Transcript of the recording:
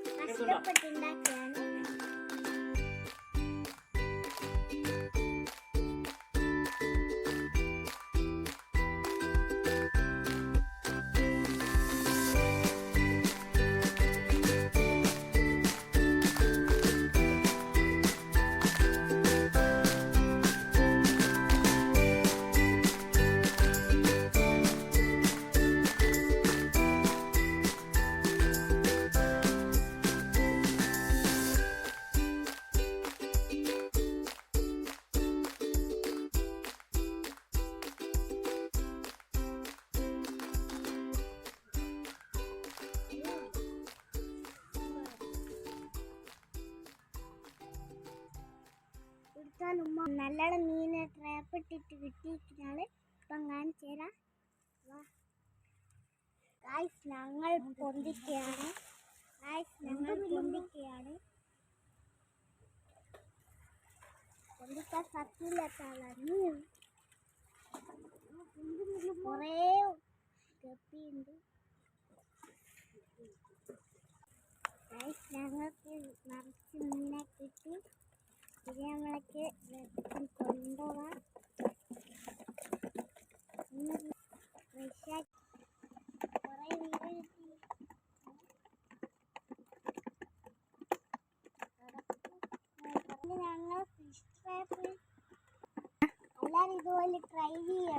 കഷ്ടപ്പെട്ടുണ്ടാക്കിയാണ്. നല്ലോണം മീനെ ട്രാപ്പ് ഇട്ടിട്ട് കിട്ടിയിരിക്കുന്നതാണ്. ഇപ്പം കാണിച്ചു തരാം. ഞങ്ങൾ പൊന്തിക്കുകയാണ്. പൊന്തിക്കാൻ സത്യമില്ലാത്താളാണ്. കുറേ ഗപ്പിയുണ്ട്. ഞങ്ങൾക്ക് നിറച്ച് മീനെ കിട്ടി. ഇത് നമ്മൾക്ക് കൊണ്ടുപോകാം. കുറേ മീൻ കിട്ടി. ഞങ്ങൾ ഫിഷ് ട്രാപ്പ് എല്ലാവരും ഇതുപോലെ ട്രൈ ചെയ്യുക.